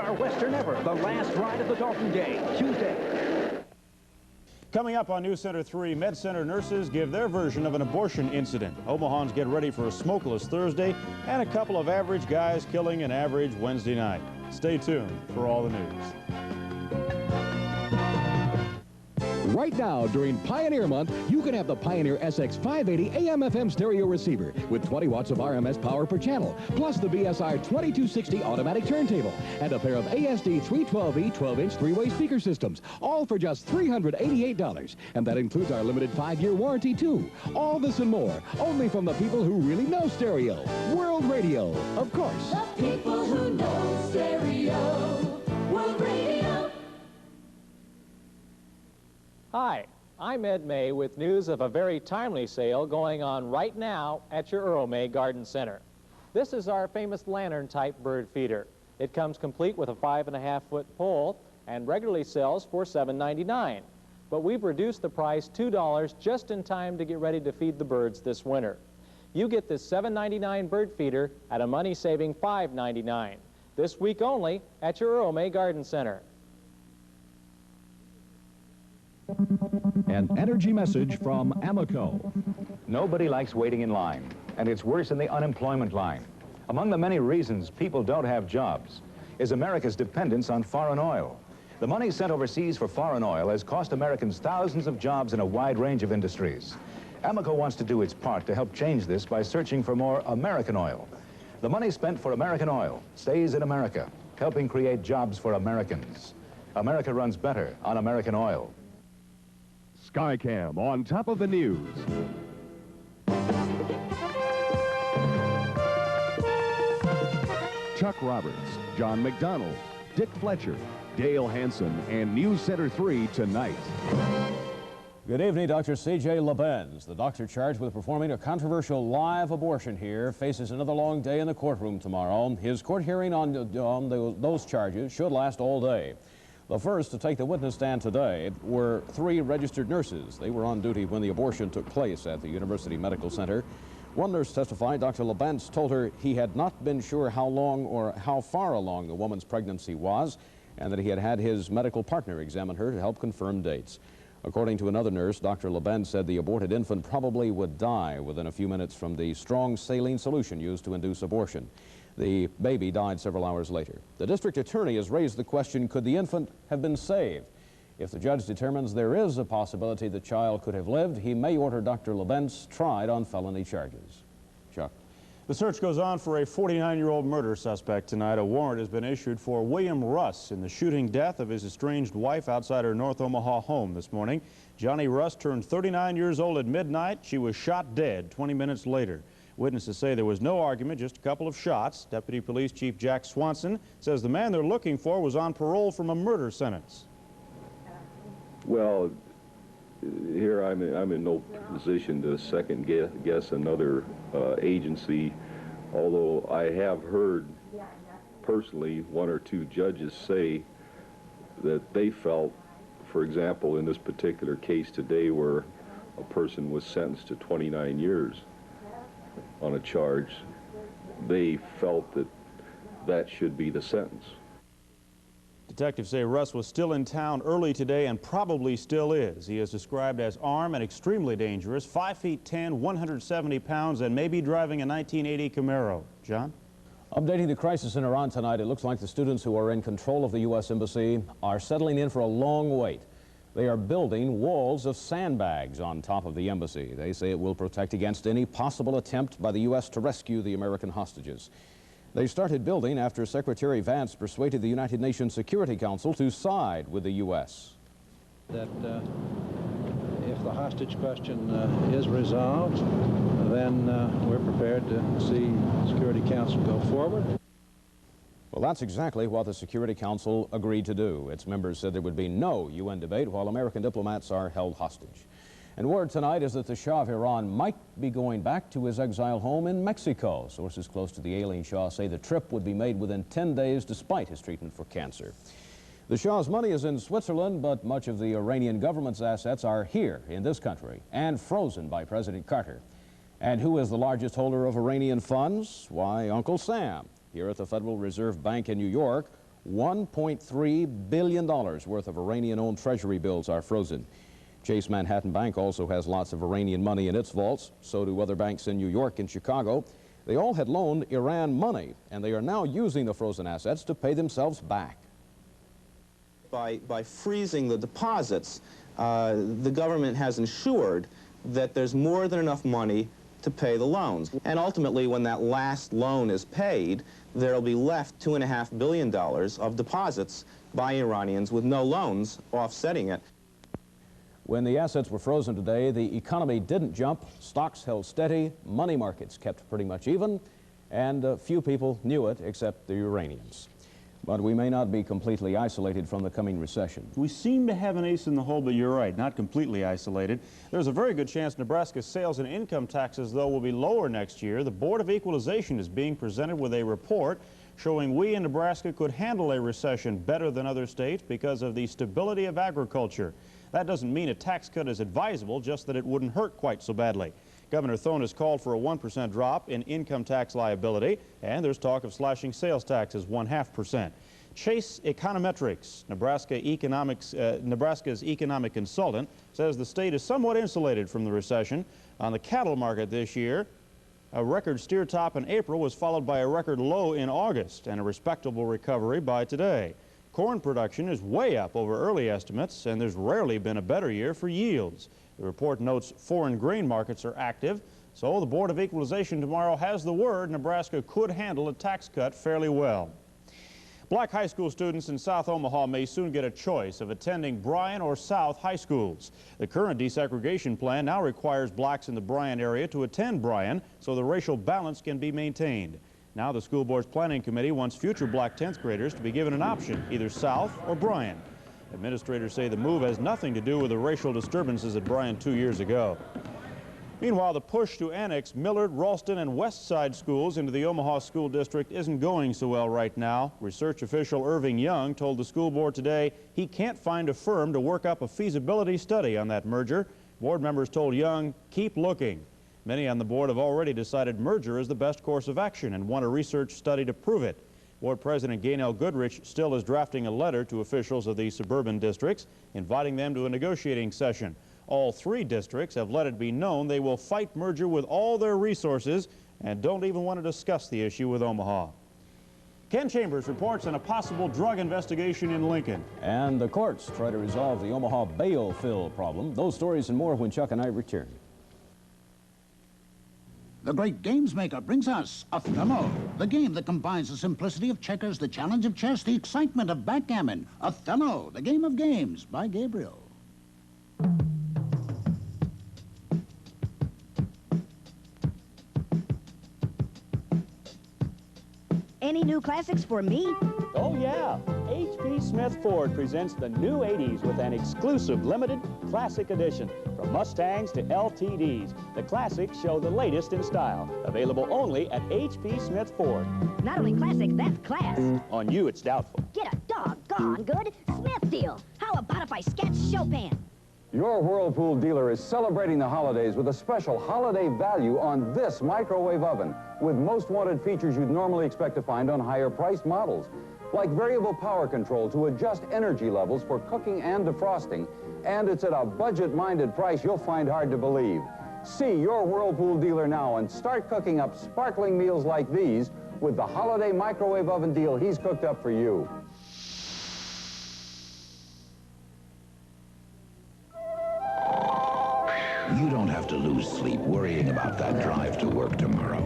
Our Western ever, the last ride of the Dalton Day, Tuesday. Coming up on NewsCenter 3, Med Center nurses give their version of an abortion incident. Omahans get ready for a smokeless Thursday, and a couple of average guys killing an average Wednesday night. Stay tuned for all the news. Right now, during Pioneer Month, you can have the Pioneer SX580 AM/FM stereo receiver with 20 watts of RMS power per channel, plus the BSR 2260 automatic turntable, and a pair of ASD 312E 12-inch three-way speaker systems, all for just $388. And that includes our limited 5-year warranty, too. All this and more, only from the people who really know stereo. World Radio, of course. The people who know stereo. World Radio. Hi, I'm Ed May with news of a very timely sale going on right now at your Earl May Garden Center. This is our famous lantern-type bird feeder. It comes complete with a 5.5-foot pole and regularly sells for $7.99. But we've reduced the price $2 just in time to get ready to feed the birds this winter. You get this $7.99 bird feeder at a money-saving $5.99. This week only at your Earl May Garden Center. An energy message from Amoco. Nobody likes waiting in line, and it's worse than the unemployment line. Among the many reasons people don't have jobs is America's dependence on foreign oil. The money sent overseas for foreign oil has cost Americans thousands of jobs in a wide range of industries. Amoco wants to do its part to help change this by searching for more American oil. The money spent for American oil stays in America, helping create jobs for Americans. America runs better on American oil. Skycam on top of the news. Chuck Roberts, John McDonald, Dick Fletcher, Dale Hansen, and NewsCenter 3 tonight. Good evening, Dr. C.J. Labenz. The doctor charged with performing a controversial live abortion here faces another long day in the courtroom tomorrow. His court hearing on those charges should last all day. The first to take the witness stand today were 3 registered nurses. They were on duty when the abortion took place at the University Medical Center. One nurse testified Dr. Labenz told her he had not been sure how long or how far along the woman's pregnancy was, and that he had had his medical partner examine her to help confirm dates. According to another nurse, Dr. Labenz said the aborted infant probably would die within a few minutes from the strong saline solution used to induce abortion. The baby died several hours later. The district attorney has raised the question, could the infant have been saved? If the judge determines there is a possibility the child could have lived, he may order Dr. Labenz tried on felony charges. Chuck. The search goes on for a 49-year-old murder suspect tonight. A warrant has been issued for William Russ in the shooting death of his estranged wife outside her North Omaha home this morning. Johnny Russ turned 39 years old at midnight. She was shot dead 20 minutes later. Witnesses say there was no argument, just a couple of shots. Deputy Police Chief Jack Swanson says the man they're looking for was on parole from a murder sentence. Well, here I'm in no position to second guess another agency, although I have heard personally 1 or 2 judges say that they felt, for example, in this particular case today where a person was sentenced to 29 years on a charge, they felt that that should be the sentence. Detectives say Russ was still in town early today and probably still is. He is described as armed and extremely dangerous, 5 feet 10, 170 pounds, and may be driving a 1980 Camaro. John? Updating the crisis in Iran tonight, it looks like the students who are in control of the U.S. Embassy are settling in for a long wait. They are building walls of sandbags on top of the embassy. They say it will protect against any possible attempt by the U.S. to rescue the American hostages. They started building after Secretary Vance persuaded the United Nations Security Council to side with the U.S. That if the hostage question is resolved, then we're prepared to see the Security Council go forward. Well, that's exactly what the Security Council agreed to do. Its members said there would be no UN debate while American diplomats are held hostage. And word tonight is that the Shah of Iran might be going back to his exile home in Mexico. Sources close to the ailing Shah say the trip would be made within 10 days despite his treatment for cancer. The Shah's money is in Switzerland, but much of the Iranian government's assets are here in this country and frozen by President Carter. And who is the largest holder of Iranian funds? Why, Uncle Sam. Here at the Federal Reserve Bank in New York, $1.3 billion worth of Iranian-owned treasury bills are frozen. Chase Manhattan Bank also has lots of Iranian money in its vaults. So do other banks in New York and Chicago. They all had loaned Iran money, and they are now using the frozen assets to pay themselves back. By freezing the deposits, the government has ensured that there's more than enough money to pay the loans. And ultimately, when that last loan is paid, there will be left $2.5 billion of deposits by Iranians with no loans offsetting it. When the assets were frozen today, the economy didn't jump, stocks held steady, money markets kept pretty much even, and few people knew it except the Iranians. But we may not be completely isolated from the coming recession. We seem to have an ace in the hole, but you're right, not completely isolated. There's a very good chance Nebraska's sales and income taxes, though, will be lower next year. The Board of Equalization is being presented with a report showing we in Nebraska could handle a recession better than other states because of the stability of agriculture. That doesn't mean a tax cut is advisable, just that it wouldn't hurt quite so badly. Governor Thone has called for a 1% drop in income tax liability, and there's talk of slashing sales taxes 0.5%. Chase Econometrics, Nebraska's economic consultant, says the state is somewhat insulated from the recession. On the cattle market this year, a record steer top in April was followed by a record low in August and a respectable recovery by today. Corn production is way up over early estimates, and there's rarely been a better year for yields. The report notes foreign grain markets are active, so the Board of Equalization tomorrow has the word Nebraska could handle a tax cut fairly well. Black high school students in South Omaha may soon get a choice of attending Bryan or South high schools. The current desegregation plan now requires blacks in the Bryan area to attend Bryan so the racial balance can be maintained. Now the school board's planning committee wants future black 10th graders to be given an option, either South or Bryan. Administrators say the move has nothing to do with the racial disturbances at Bryan 2 years ago. Meanwhile, the push to annex Millard, Ralston, and West Side schools into the Omaha School District isn't going so well right now. Research official Irving Young told the school board today he can't find a firm to work up a feasibility study on that merger. Board members told Young, keep looking. Many on the board have already decided merger is the best course of action and want a research study to prove it. Board President Gaynell Goodrich still is drafting a letter to officials of the suburban districts, inviting them to a negotiating session. All three districts have let it be known they will fight merger with all their resources and don't even want to discuss the issue with Omaha. Ken Chambers reports on a possible drug investigation in Lincoln. And the courts try to resolve the Omaha bail fill problem. Those stories and more when Chuck and I return. The Great Games Maker brings us Othello, the game that combines the simplicity of checkers, the challenge of chess, the excitement of backgammon. Othello, the game of games, by Gabriel. Any new classics for me? Oh, yeah. H.P. Smith Ford presents the new 80s with an exclusive limited classic edition. From Mustangs to LTDs, the classics show the latest in style. Available only at H.P. Smith Ford. Not only classic, that's class. On you, it's doubtful. Get a doggone good Smith deal. How about if I sketch Chopin? Your Whirlpool dealer is celebrating the holidays with a special holiday value on this microwave oven with most wanted features you'd normally expect to find on higher priced models, like variable power control to adjust energy levels for cooking and defrosting, and it's at a budget-minded price you'll find hard to believe. See your Whirlpool dealer now and start cooking up sparkling meals like these with the holiday microwave oven deal he's cooked up for you. You don't have to lose sleep worrying about that drive to work tomorrow.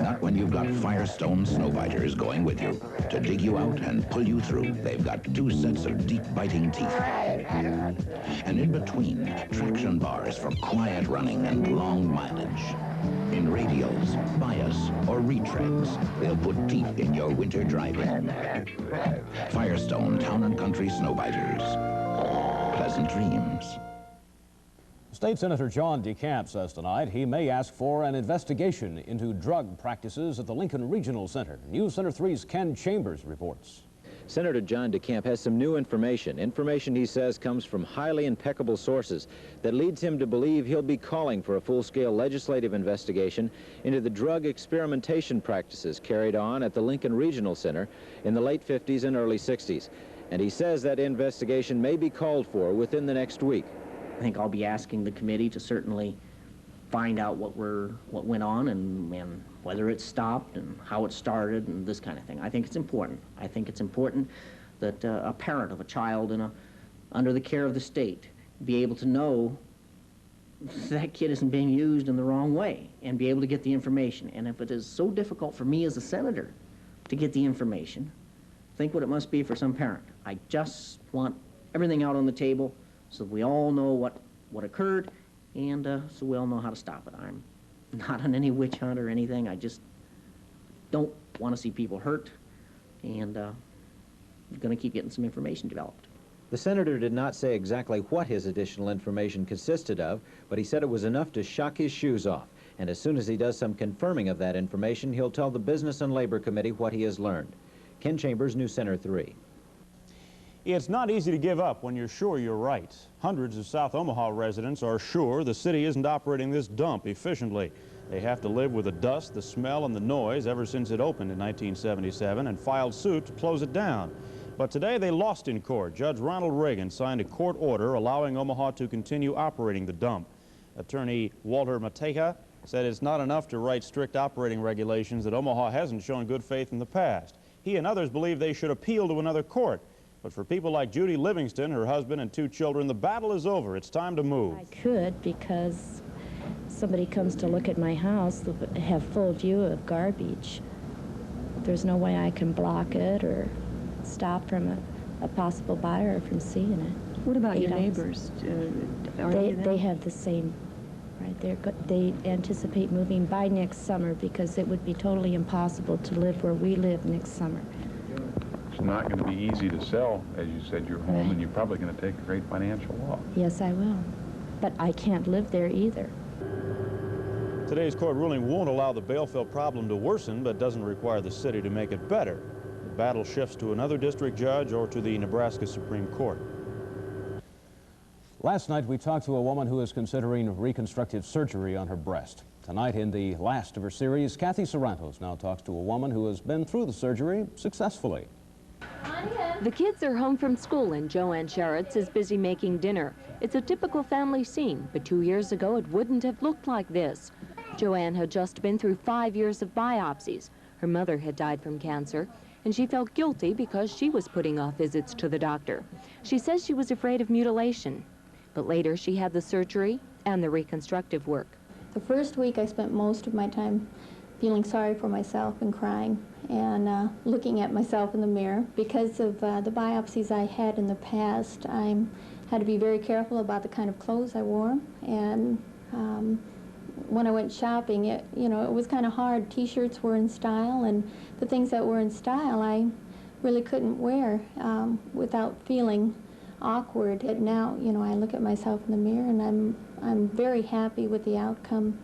Not when you've got Firestone Snowbiters going with you. To dig you out and pull you through, they've got 2 sets of deep biting teeth. And in between, traction bars for quiet running and long mileage. In radials, bias, or retreads, they'll put teeth in your winter driving. Firestone Town & Country Snowbiters. Pleasant dreams. State Senator John DeCamp says tonight he may ask for an investigation into drug practices at the Lincoln Regional Center. NewsCenter 3's Ken Chambers reports. Senator John DeCamp has some new information he says comes from highly impeccable sources that leads him to believe he'll be calling for a full-scale legislative investigation into the drug experimentation practices carried on at the Lincoln Regional Center in the late 50s and early 60s. And he says that investigation may be called for within the next week. I think I'll be asking the committee to certainly find out what went on and whether it stopped and how it started and this kind of thing. I think it's important. I think it's important that a parent of a child under the care of the state be able to know that kid isn't being used in the wrong way and be able to get the information. And if it is so difficult for me as a senator to get the information, think what it must be for some parent. I just want everything out on the table so that we all know what occurred and so we all know how to stop it. I'm not on any witch hunt or anything. I just don't want to see people hurt, and I'm going to keep getting some information developed. The senator did not say exactly what his additional information consisted of, but he said it was enough to shock his shoes off. And as soon as he does some confirming of that information, he'll tell the Business and Labor Committee what he has learned. Ken Chambers, NewsCenter 3. It's not easy to give up when you're sure you're right. Hundreds of South Omaha residents are sure the city isn't operating this dump efficiently. They have to live with the dust, the smell, and the noise ever since it opened in 1977 and filed suit to close it down. But today they lost in court. Judge Ronald Reagan signed a court order allowing Omaha to continue operating the dump. Attorney Walter Mateja said it's not enough to write strict operating regulations that Omaha hasn't shown good faith in the past. He and others believe they should appeal to another court. But for people like Judy Livingston, her husband, and 2 children, the battle is over. It's time to move. I could, because somebody comes to look at my house, have full view of garbage. There's no way I can block it or stop from a possible buyer from seeing it. What about your neighbors? They have the same, right? They anticipate moving by next summer because it would be totally impossible to live where we live next summer. It's not going to be easy to sell, as you said, your home, and you're probably going to take a great financial loss. Yes, I will. But I can't live there either. Today's court ruling won't allow the bail-fill problem to worsen, but doesn't require the city to make it better. The battle shifts to another district judge or to the Nebraska Supreme Court. Last night we talked to a woman who is considering reconstructive surgery on her breast. Tonight, in the last of her series, Kathy Sarantos now talks to a woman who has been through the surgery successfully. The kids are home from school and Joanne Sherritts is busy making dinner. It's a typical family scene, but 2 years ago it wouldn't have looked like this. Joanne had just been through 5 years of biopsies. Her mother had died from cancer, and she felt guilty because she was putting off visits to the doctor. She says she was afraid of mutilation, but later she had the surgery and the reconstructive work. The first week I spent most of my time feeling sorry for myself and crying and looking at myself in the mirror. Because of the biopsies I had in the past, I had to be very careful about the kind of clothes I wore. And when I went shopping, it was kind of hard. T-shirts were in style, and the things that were in style I really couldn't wear without feeling awkward. And now, I look at myself in the mirror and I'm very happy with the outcome.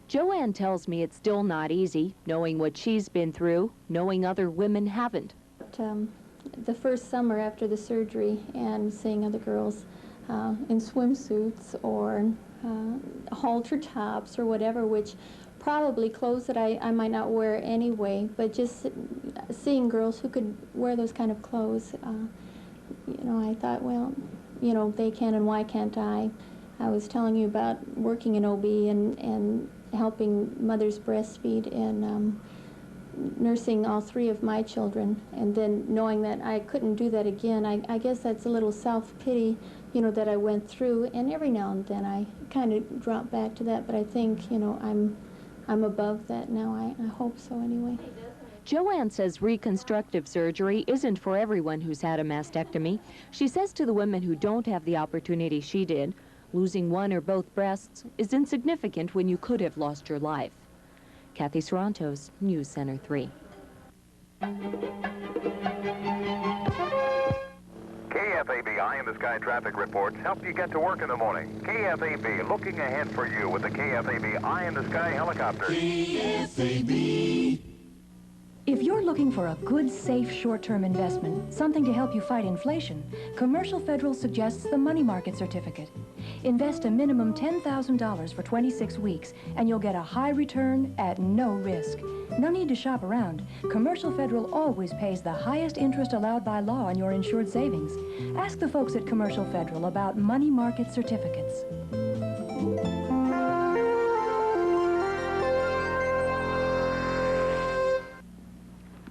Joanne tells me it's still not easy, knowing what she's been through, knowing other women haven't. The first summer after the surgery and seeing other girls in swimsuits or halter tops or whatever, which probably clothes that I might not wear anyway, but just seeing girls who could wear those kind of clothes, I thought, well, they can, and why can't I? I was telling you about working in OB and helping mothers breastfeed and nursing all 3 of my children, and then knowing that I couldn't do that again. I guess that's a little self-pity, that I went through, and every now and then I kind of drop back to that, but I think, I'm above that now. I hope so anyway. Joanne says reconstructive surgery isn't for everyone who's had a mastectomy. She says to the women who don't have the opportunity she did, losing one or both breasts is insignificant when you could have lost your life. Kathy Sarantos, NewsCenter 3. KFAB Eye in the Sky traffic reports help you get to work in the morning. KFAB looking ahead for you with the KFAB Eye in the Sky helicopter. KFAB. If you're looking for a good, safe, short-term investment, something to help you fight inflation, Commercial Federal suggests the money market certificate. Invest a minimum $10,000 for 26 weeks, and you'll get a high return at no risk. No need to shop around. Commercial Federal always pays the highest interest allowed by law on your insured savings. Ask the folks at Commercial Federal about money market certificates.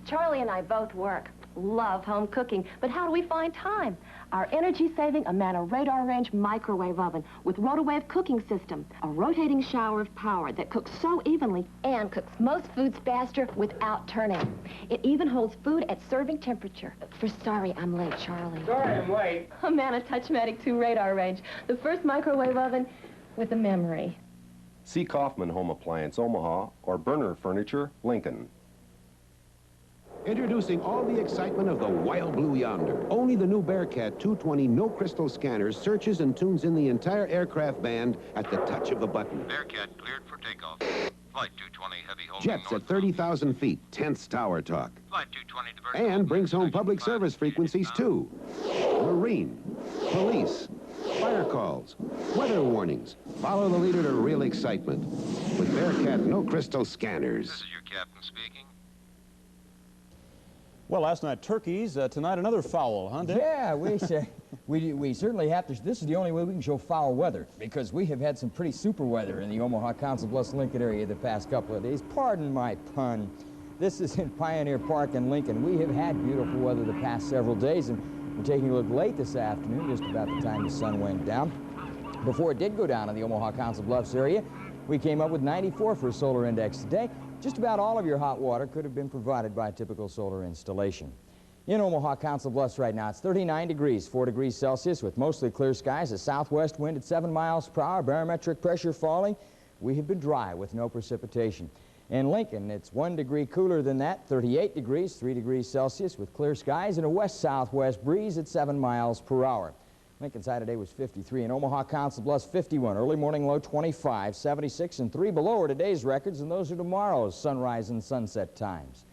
Charlie and I both work. Love home cooking, but how do we find time? Our energy-saving Amana radar range microwave oven with rotowave cooking system, a rotating shower of power that cooks so evenly and cooks most foods faster without turning. It even holds food at serving temperature. Sorry I'm late, Charlie. Sorry I'm late. Amana Touchmatic 2 radar range, the first microwave oven with a memory. See Kaufman Home Appliance, Omaha, or Burner Furniture, Lincoln. Introducing all the excitement of the wild blue yonder. Only the new Bearcat 220 no crystal scanners searches and tunes in the entire aircraft band at the touch of the button. Bearcat cleared for takeoff. Flight 220 heavy holding. Jets at 30,000 feet, tense tower talk. Flight 220 diversion. And brings home public service frequencies too. Marine, police, fire calls, weather warnings. Follow the leader to real excitement with Bearcat no crystal scanners. This is your captain speaking. Well, last night, turkeys. Tonight, another foul, huh, Dick? Yeah, we certainly have to. This is the only way we can show foul weather, because we have had some pretty super weather in the Omaha, Council Bluffs, Lincoln area the past couple of days. Pardon my pun. This is in Pioneer Park in Lincoln. We have had beautiful weather the past several days, and we're taking a look late this afternoon, just about the time the sun went down. Before it did go down in the Omaha, Council Bluffs area, we came up with 94 for a solar index today. Just about all of your hot water could have been provided by a typical solar installation. In Omaha, Council Bluffs right now, it's 39 degrees, 4 degrees Celsius, with mostly clear skies, a southwest wind at 7 miles per hour, barometric pressure falling. We have been dry with no precipitation. In Lincoln, it's 1 degree cooler than that, 38 degrees, 3 degrees Celsius, with clear skies and a west-southwest breeze at 7 miles per hour. Lincoln's high today was 53. In Omaha, Council Bluffs, 51. Early morning low, 25. 76 and 3 below are today's records, and those are tomorrow's sunrise and sunset times.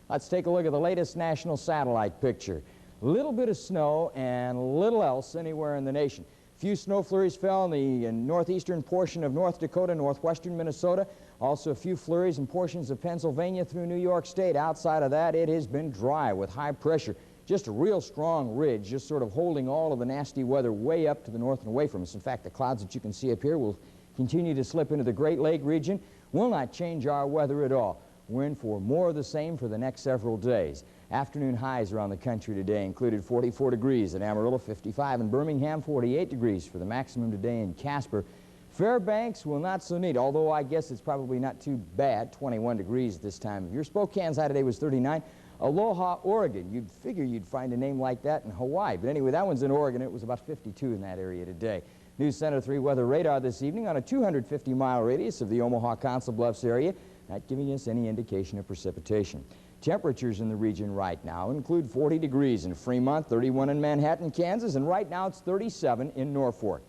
Let's take a look at the latest national satellite picture. Little bit of snow and little else anywhere in the nation. Few snow flurries fell in the northeastern portion of North Dakota, northwestern Minnesota. Also a few flurries in portions of Pennsylvania through New York State. Outside of that, it has been dry with high pressure. Just a real strong ridge, just sort of holding all of the nasty weather way up to the north and away from us. In fact, the clouds that you can see up here will continue to slip into the Great Lake region, will not change our weather at all. We're in for more of the same for the next several days. Afternoon highs around the country today included 44 degrees at Amarillo, 55 in Birmingham, 48 degrees for the maximum today in Casper. Fairbanks will not so neat, although I guess it's probably not too bad, 21 degrees this time of year. Spokane's high today was 39. Aloha, Oregon. You'd figure you'd find a name like that in Hawaii. But anyway, that one's in Oregon. It was about 52 in that area today. NewsCenter 3 weather radar this evening on a 250-mile radius of the Omaha, Council Bluffs area, not giving us any indication of precipitation. Temperatures in the region right now include 40 degrees in Fremont, 31 in Manhattan, Kansas, and right now it's 37 in Norfolk.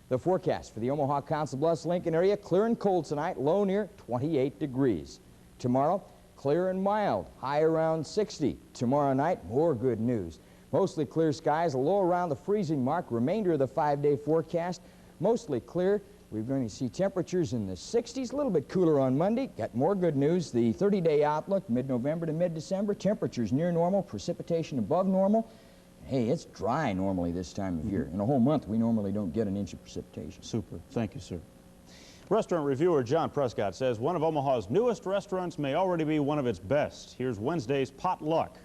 The forecast for the Omaha, Council Bluffs, Lincoln area, clear and cold tonight, low near 28 degrees. Tomorrow, clear and mild, high around 60. Tomorrow night, more good news. Mostly clear skies, a low around the freezing mark. Remainder of the 5-day forecast, mostly clear. We're going to see temperatures in the 60s, a little bit cooler on Monday. Got more good news. The 30-day outlook, mid-November to mid-December, temperatures near normal, precipitation above normal. Hey, it's dry normally this time of year. In a whole month, we normally don't get an inch of precipitation. Super. Thank you, sir. Restaurant reviewer John Prescott says one of Omaha's newest restaurants may already be one of its best. Here's Wednesday's potluck.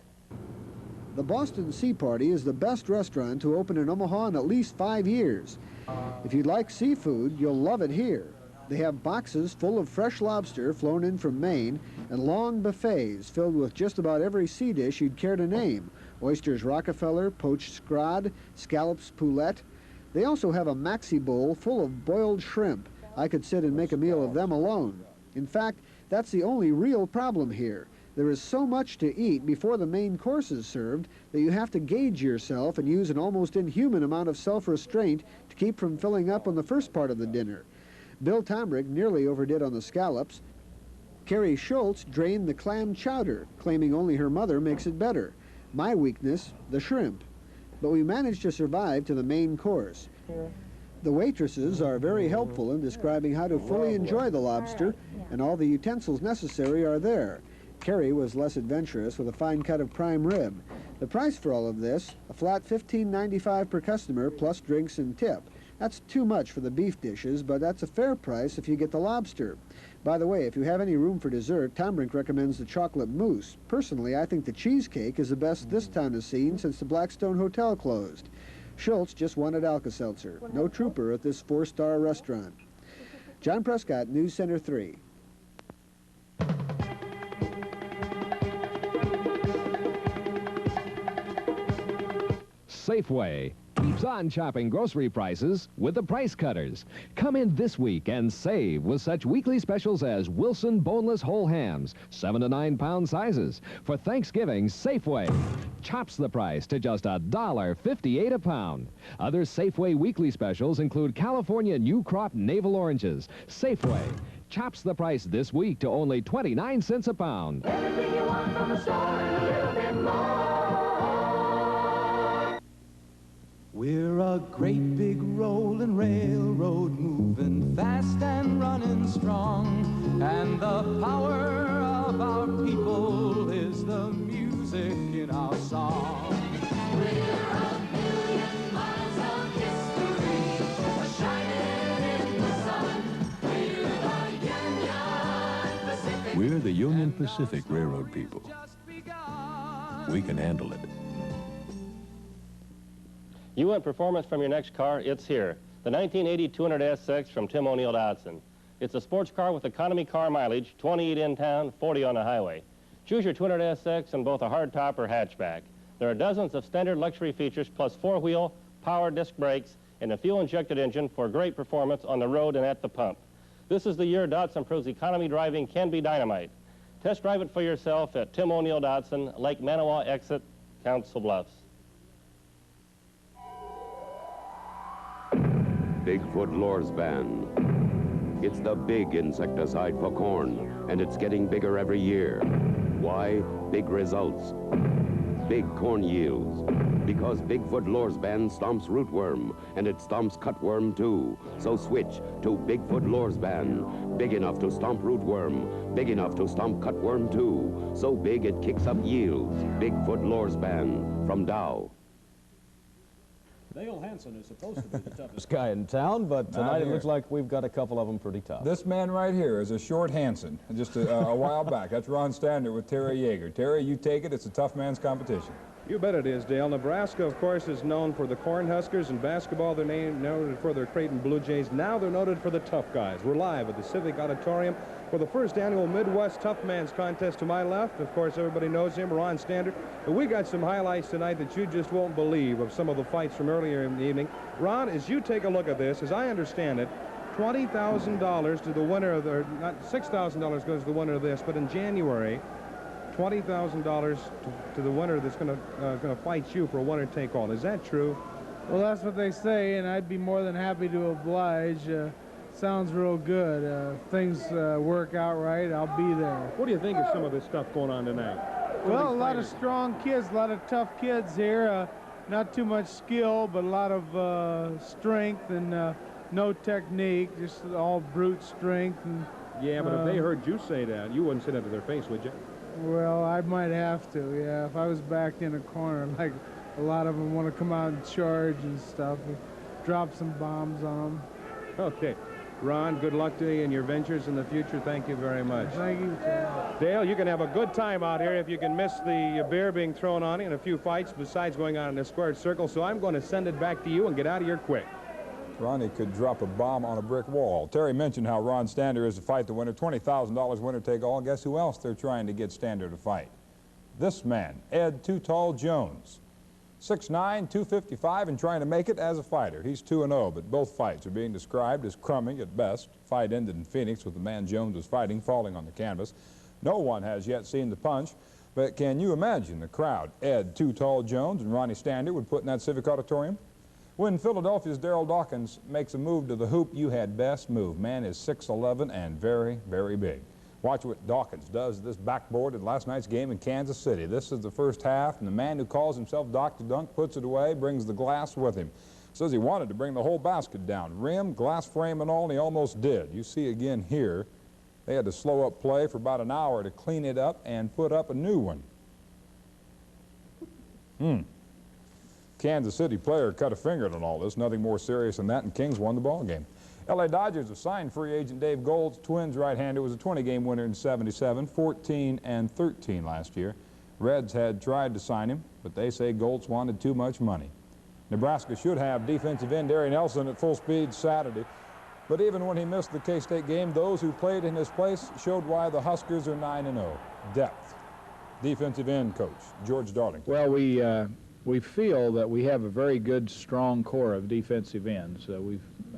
The Boston Sea Party is the best restaurant to open in Omaha in at least 5 years. If you like seafood, you'll love it here. They have boxes full of fresh lobster flown in from Maine and long buffets filled with just about every sea dish you'd care to name. Oysters Rockefeller, poached scrod, scallops poulette. They also have a maxi bowl full of boiled shrimp. I could sit and make a meal of them alone. In fact, that's the only real problem here. There is so much to eat before the main course is served that you have to gauge yourself and use an almost inhuman amount of self-restraint to keep from filling up on the first part of the dinner. Bill Tomrick nearly overdid on the scallops. Carrie Schultz drained the clam chowder, claiming only her mother makes it better. My weakness, the shrimp. But we managed to survive to the main course. The waitresses are very helpful in describing how to fully enjoy the lobster, and all the utensils necessary are there. Carrie was less adventurous with a fine cut of prime rib. The price for all of this, a flat $15.95 per customer plus drinks and tip. That's too much for the beef dishes, but that's a fair price if you get the lobster. By the way, if you have any room for dessert, Tom Brink recommends the chocolate mousse. Personally, I think the cheesecake is the best this town has seen since the Blackstone Hotel closed. Schultz just wanted Alka-Seltzer. No trooper at this 4-star restaurant. John Prescott, News Center 3. Safeway keeps on chopping grocery prices with the Price Cutters. Come in this week and save with such weekly specials as Wilson boneless whole hams, 7 to 9 pound sizes. For Thanksgiving, Safeway chops the price to just $1.58 a pound. Other Safeway weekly specials include California New Crop Navel Oranges. Safeway chops the price this week to only 29 cents a pound. Everything you want from the store and a little bit more. We're a great big rolling railroad, moving fast and running strong. And the power of our people is the music in our song. We're a million miles of history, shining in the sun. We're the Union Pacific Railroad people. We can handle it. You want performance from your next car? It's here. The 1980 200SX from Tim O'Neill Dodson. It's a sports car with economy car mileage, 28 in town, 40 on the highway. Choose your 200SX in both a hardtop or hatchback. There are dozens of standard luxury features plus 4-wheel, power disc brakes, and a fuel-injected engine for great performance on the road and at the pump. This is the year Dodson proves economy driving can be dynamite. Test drive it for yourself at Tim O'Neill Dodson, Lake Manawa exit, Council Bluffs. Bigfoot Lures Ban. It's the big insecticide for corn, and it's getting bigger every year. Why? Big results. Big corn yields. Because Bigfoot Lures Ban stomps rootworm, and it stomps cutworm too. So switch to Bigfoot Lures Ban. Big enough to stomp rootworm, big enough to stomp cutworm too. So big it kicks up yields. Bigfoot Lures Ban from Dow. Dale Hansen is supposed to be the toughest guy in town, but tonight it looks like we've got a couple of them pretty tough. This man right here is a short Hansen, just a while back. That's Ron Stander with Terry Yeager. Terry, you take it. It's a tough man's competition. You bet it is, Dale. Nebraska, of course, is known for the Cornhuskers. In basketball, they're noted for their Creighton Blue Jays. Now they're noted for the tough guys. We're live at the Civic Auditorium for the first annual Midwest Tough Man's Contest. To my left, of course, everybody knows him, Ron Stander. And we got some highlights tonight that you just won't believe of some of the fights from earlier in the evening. Ron, as you take a look at this, as I understand it, $20,000 to the winner of the, not $6,000 goes to the winner of this, but in January, $20,000 to the winner that's going to fight you for a winner-take-all. Is that true? Well, that's what they say, and I'd be more than happy to oblige. Sounds real good. If things work out right, I'll be there. What do you think of some of this stuff going on tonight? Well, a lot of strong kids, a lot of tough kids here. Not too much skill, but a lot of strength and no technique, just all brute strength. And, yeah, but if they heard you say that, you wouldn't say that to their face, would you? Well, I might have to, yeah. If I was backed in a corner, like a lot of them want to come out and charge and stuff, and drop some bombs on them. Okay. Ron, good luck to you in your ventures in the future. Thank you very much. Thank you, Chad. Dale, you can have a good time out here if you can miss the beer being thrown on you and a few fights besides going on in a squared circle. So I'm going to send it back to you and get out of here quick. Ronnie could drop a bomb on a brick wall. Terry mentioned how Ron Stander is to fight the winner. $20,000 winner take all. Guess who else they're trying to get Stander to fight? This man, Ed Too Tall Jones. 6'9", 255, and trying to make it as a fighter. He's 2-0, but both fights are being described as crummy at best. Fight ended in Phoenix with the man Jones was fighting falling on the canvas. No one has yet seen the punch, but can you imagine the crowd Ed Too Tall Jones and Ronnie Stander would put in that Civic Auditorium? When Philadelphia's Darryl Dawkins makes a move to the hoop, you had best move. Man is 6'11" and very, very big. Watch what Dawkins does this backboard in last night's game in Kansas City. This is the first half, and the man who calls himself Dr. Dunk puts it away, brings the glass with him. Says he wanted to bring the whole basket down, rim, glass frame, and all, and he almost did. You see again here, they had to slow up play for about an hour to clean it up and put up a new one. Kansas City player cut a finger on all this, nothing more serious than that, and Kings won the ball game. L.A. Dodgers have signed free agent Dave Gold's Twins right-hander. Was a 20-game winner in '77, 14 and 13 last year. Reds had tried to sign him, but they say Golds wanted too much money. Nebraska should have defensive end Darry Nelson at full speed Saturday, but even when he missed the K-State game, those who played in his place showed why the Huskers are 9-0. Depth. Defensive end coach George Darlington. Well, we feel that we have a very good, strong core of defensive ends.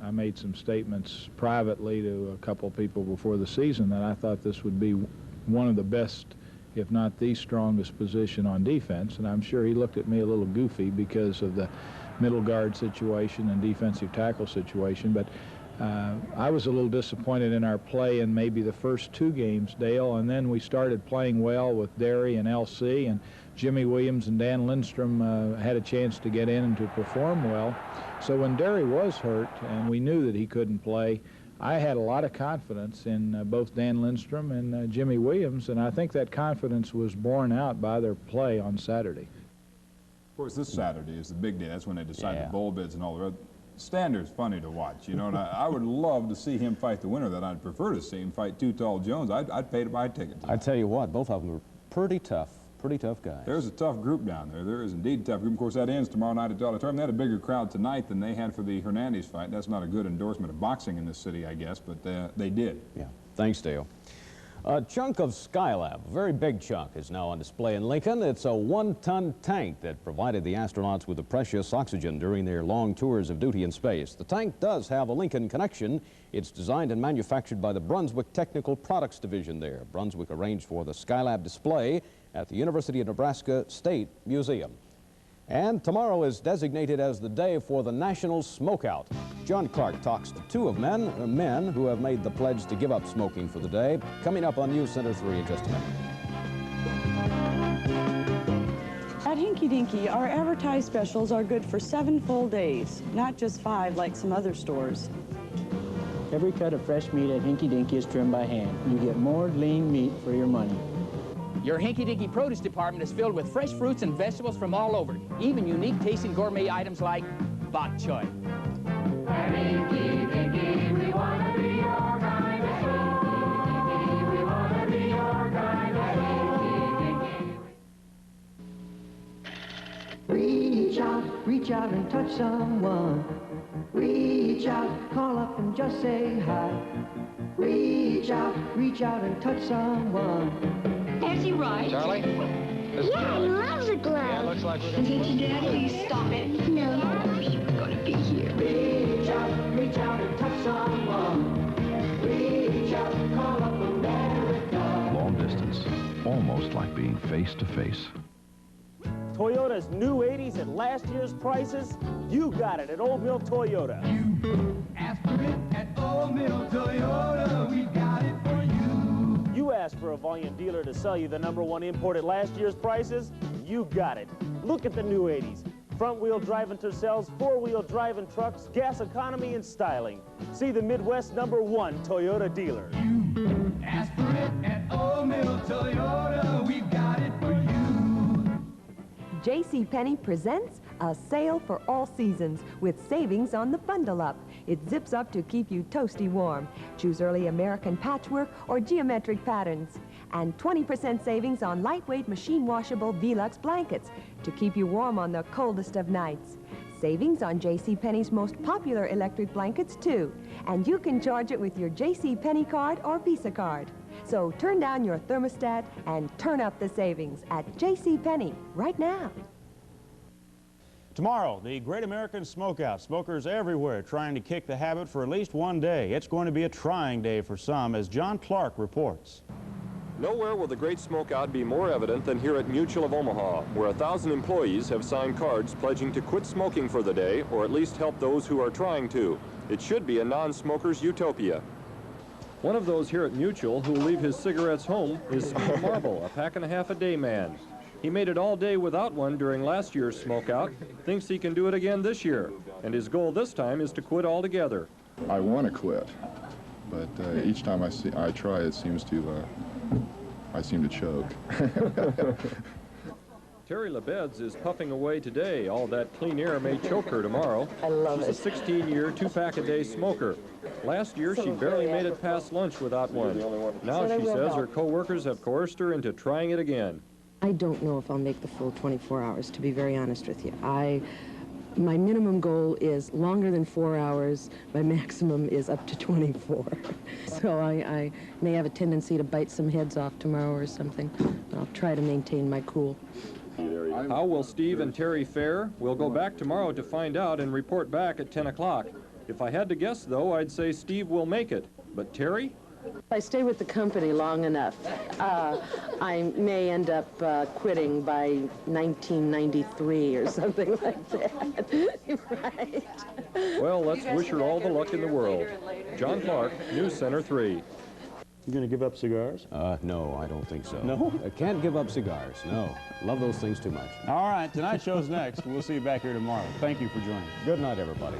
I made some statements privately to a couple people before the season that I thought this would be one of the best, if not the strongest position on defense, and I'm sure he looked at me a little goofy because of the middle guard situation and defensive tackle situation, but I was a little disappointed in our play in maybe the first 2 games, Dale, and then we started playing well with Derry and LC, and Jimmy Williams and Dan Lindstrom had a chance to get in and to perform well. So when Derry was hurt and we knew that he couldn't play, I had a lot of confidence in both Dan Lindstrom and Jimmy Williams, and I think that confidence was borne out by their play on Saturday. Of course, this Saturday is the big day. That's when they decide the bowl bids and all the rest. Standard's funny to watch, you know, and I would love to see him fight the winner. That I'd prefer to see him fight Too Tall Jones. I'd pay to buy a ticket. I tell you what, both of them are pretty tough guys. There's a tough group down there. There is indeed a tough group. Of course, that ends tomorrow night at the Auditorium. They had a bigger crowd tonight than they had for the Hernandez fight. That's not a good endorsement of boxing in this city, I guess, but they did. Yeah. Thanks, Dale. A chunk of Skylab, a very big chunk, is now on display in Lincoln. It's a 1-ton tank that provided the astronauts with the precious oxygen during their long tours of duty in space. The tank does have a Lincoln connection. It's designed and manufactured by the Brunswick Technical Products Division there. Brunswick arranged for the Skylab display at the University of Nebraska State Museum. And tomorrow is designated as the day for the National Smokeout. John Clark talks to 2 of men who have made the pledge to give up smoking for the day. Coming up on NewsCenter 3 in just a minute. At Hinky Dinky, our advertised specials are good for 7 full days, not just 5 like some other stores. Every cut of fresh meat at Hinky Dinky is trimmed by hand. You get more lean meat for your money. Your Hinky Dinky produce department is filled with fresh fruits and vegetables from all over, even unique tasting gourmet items like bok choy. At Hinky Dinky, we want to be your kind of store. We want to be your kind of Hinky Dinky. Reach out and touch someone. Reach out, call up and just say hi. Reach out and touch someone. Is he right? Charlie? Yeah, I love the glove. Yeah, looks like we're going to... Did you, Dad? Please stop it. No. You were going to be here. Reach out and touch someone. Reach out, call up America. Long distance, almost like being face to face. Toyota's new 80s at last year's prices? You got it at Old Mill Toyota. You asked for it at Old Mill Toyota. We got it for you. You asked for a volume dealer to sell you the #1 import at last year's prices? You got it. Look at the new 80s. Front-wheel drive Tercels, 4-wheel driving trucks, gas economy and styling. See the Midwest #1 Toyota dealer. You asked for it at Old Mill Toyota. We got it for you. JCPenney presents a sale for all seasons with savings on the Bundle Up. It zips up to keep you toasty warm. Choose early American patchwork or geometric patterns. And 20% savings on lightweight machine washable Velux blankets to keep you warm on the coldest of nights. Savings on JCPenney's most popular electric blankets too. And you can charge it with your JCPenney card or Visa card. So turn down your thermostat and turn up the savings at JCPenney right now. Tomorrow, the Great American Smokeout. Smokers everywhere trying to kick the habit for at least one day. It's going to be a trying day for some, as John Clark reports. Nowhere will the Great Smokeout be more evident than here at Mutual of Omaha, where 1,000 employees have signed cards pledging to quit smoking for the day, or at least help those who are trying to. It should be a non-smoker's utopia. One of those here at Mutual who leave his cigarettes home is Steve Marble, a pack and a half a day man. He made it all day without one during last year's smokeout, thinks he can do it again this year, and his goal this time is to quit altogether. I want to quit, but each time I try, it seems to, I seem to choke. Terry Lebeds is puffing away today. All that clean air may choke her tomorrow. I love She's a 16-year, 2-pack-a-day smoker. Last year, she barely made it past lunch without one. Now she says her co-workers have coerced her into trying it again. I don't know if I'll make the full 24 hours, to be very honest with you. My minimum goal is longer than 4 hours. My maximum is up to 24. So I may have a tendency to bite some heads off tomorrow or something. I'll try to maintain my cool. How will Steve and Terry fare? We'll go back tomorrow to find out and report back at 10 o'clock. If I had to guess, though, I'd say Steve will make it. But Terry? If I stay with the company long enough, I may end up quitting by 1993 or something like that. Right. Well, let's wish her all the luck in the world. John Clark, NewsCenter 3. You going to give up cigars? No, I don't think so. No? I can't give up cigars, no. Love those things too much. All right, tonight's show's next. We'll see you back here tomorrow. Thank you for joining. Good night, everybody.